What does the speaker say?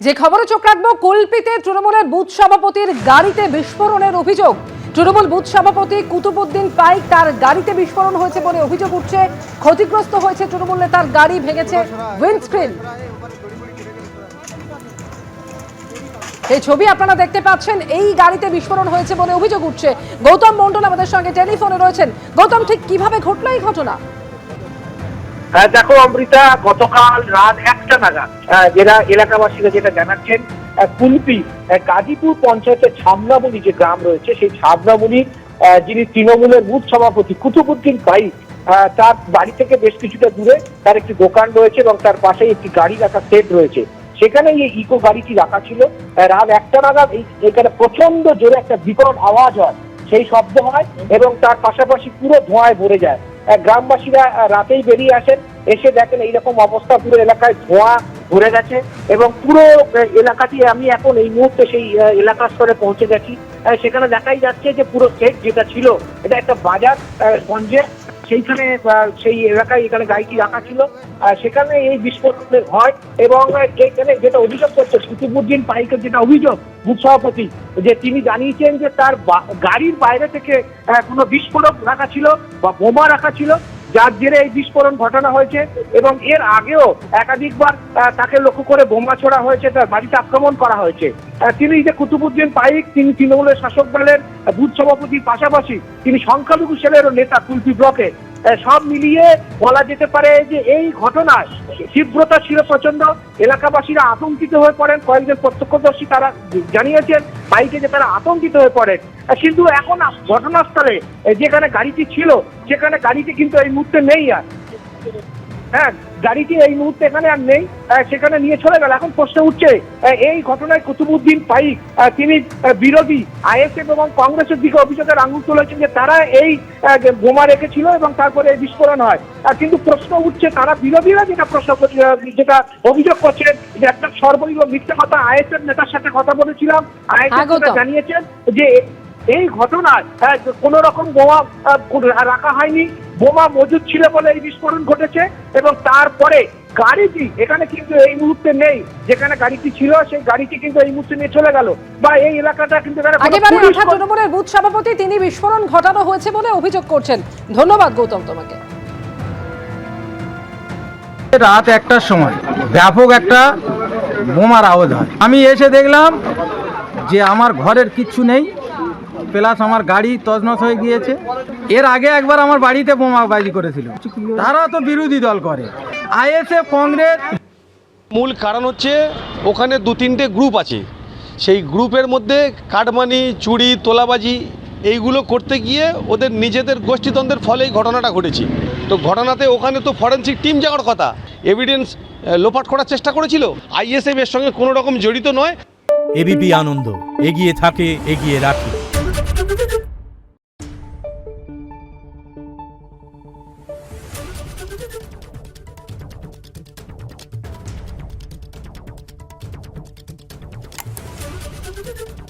যে খবরে চোখ রাখবো, কল্পিতে তৃণমূলের বুথ সভাপতির গাড়িতে বিস্ফোরণের অভিযোগ। তৃণমূল বুথ সভাপতি কুতুবুদ্দিন পাইক, তার গাড়িতে বিস্ফোরণ হয়েছে বলে অভিযোগ উঠছে। ক্ষতিগ্রস্ত হয়েছে তৃণমূল নেতার গাড়ি, ভেঙেছে উইন্ডস্ক্রিন। এই ছবি আপনারা দেখতে পাচ্ছেন, এই গাড়িতে বিস্ফোরণ হয়েছে বলে অভিযোগ উঠছে। গৌতম মন্ডল আমাদের সঙ্গে টেলিফোনে রয়েছেন। গৌতম, ঠিক কিভাবে ঘটলো এই ঘটনা? দেখো অমৃতা, গতকাল রাত 1টা নাগাদ যেটা এলাকাবাসীরা যেটা জানাচ্ছেন, কুলপি গাজীপুর পঞ্চায়েতের ছাবনামুনি যে গ্রাম রয়েছে, সেই ছাবনামুনি যিনি তৃণমূলের বুথ সভাপতি কুতুবুদ্দিন পাইক, তার বাড়ি থেকে বেশ কিছুটা দূরে তার একটি দোকান রয়েছে এবং তার পাশেই একটি গাড়ি রাখা সেট রয়েছে। সেখানে এই ইকো গাড়িটি রাখা ছিল। রাত 1টা নাগাদ এখানে প্রচন্ড জোরে একটা বিকট আওয়াজ হয়, সেই শব্দ হয় এবং তার পাশাপাশি পুরো ধোঁয়ায় ভরে যায়। গ্রামবাসীরা রাতেই বেরিয়ে আসেন, এসে দেখেন এইরকম অবস্থা, পুরো এলাকায় ধোঁয়া ভরে গেছে এবং পুরো এলাকাটি, আমি এখন এই মুহূর্তে সেই এলাকার স্তরে পৌঁছে গেছি। সেখানে দেখাই যাচ্ছে যে পুরো সেট যেটা ছিল, এটা একটা বাজার গঞ্জে, সেইখানে সেই এলাকায় এখানে গাড়িটি রাখা ছিল, সেখানে এই বিস্ফোরণের হয়। এবং এখানে যেটা অভিযোগ করছে কুতুবুদ্দিন পাইকের, যেটা অভিযোগ বুথ সভাপতি, যে তিনি জানিয়েছেন যে তার গাড়ির বাইরে থেকে কোনো বিস্ফোরক রাখা ছিল বা বোমা রাখা ছিল, যার জেরে এই বিস্ফোরণ ঘটানো হয়েছে। এবং এর আগেও একাধিকবার তাকে লক্ষ্য করে বোমা ছোড়া হয়েছে, তার বাড়িতে আক্রমণ করা হয়েছে। তিনি যে কুতুবুদ্দিন পাইক, তিনি তৃণমূলের শাসক দলের বুথ সভাপতির পাশাপাশি তিনি সংখ্যালঘু সেলেরও নেতা কুলপি ব্লকে। সব মিলিয়ে বলা যেতে পারে যে এই ঘটনায় তীব্রতা ছিল প্রচন্ড। এলাকাবাসীরা আতঙ্কিত হয়ে পড়েন। কয়েকজন প্রত্যক্ষদর্শী তারা জানিয়েছেন পাইকে যে তারা আতঙ্কিত হয়ে পড়েন। কিন্তু এখন ঘটনাস্থলে যেখানে গাড়িটি ছিল, সেখানে গাড়িটি কিন্তু এই মুহূর্তে নেই। আর গাড়িটি এই মুহূর্তে এখানে আর নেই, সেখানে নিয়ে চলে গেল। এখন প্রশ্ন উঠছে, এই ঘটনায় কুতুবুদ্দিন পাইক তিনি বিরোধী আইএসএফ এবং কংগ্রেসের দিকে অভিযোগের আঙুল তুলেছেন যে তারা এই বোমা রেখেছিল এবং তারপরে এই বিস্ফোরণ হয়। কিন্তু প্রশ্ন উঠছে, তারা বিরোধীরা যেটা অভিযোগ করছেন যে একটা সর্বৈব মিথ্যা কথা। আইএসএফ নেতার সাথে কথা বলেছিলাম, আইএসএফ জানিয়েছেন যে এই ঘটনায় কোন রকম বোমা রাখা হয়নি, বোমা মজুদ ছিল বলে এই বিস্ফোরণ ঘটেছে। এবং তারপরে গাড়িটি এখানে কিন্তু এই মুহূর্তে নেই, যেখানে গাড়িটি ছিল সেই গাড়িটি কিন্তু এই মুহূর্তে নিয়ে চলে গেল। বা এই এলাকাটা কিন্তু তৃণমূলের বুথ সভাপতি তিনি বিস্ফোরণ ঘটানো হয়েছে বলে অভিযোগ করছেন। ধন্যবাদ গৌতম তোমাকে। রাত 1টার সময় ব্যাপক একটা বোমার আওয়াজ হয়। আমি এসে দেখলাম যে আমার ঘরের কিচ্ছু নেই, প্লাস আমার গাড়ি তছনছ হয়ে গিয়েছে। এর আগে একবার আমার বাড়িতে বোমাবাজি করেছিল। তারা তো বিরোধী দল করে, আইএসএফ কংগ্রেস। মূল কারণ হচ্ছে ওখানে 2-3টে গ্রুপ আছে, সেই গ্রুপের মধ্যে কাটমানি, চুরি, তোলাবাজি এইগুলো করতে গিয়ে ওদের নিজেদের গোষ্ঠীদ্বন্দ্বের ফলে এই ঘটনাটা ঘটেছে। তো ঘটনাতে ওখানে তো ফরেনসিক টিম যাওয়ার কথা, এভিডেন্স লোপাট করার চেষ্টা করেছিল। আইএসএফ এর সঙ্গে কোনো রকম জড়িত নয়। এবিপি আনন্দ, এগিয়ে থাকে, এগিয়ে রাখে। Thank you.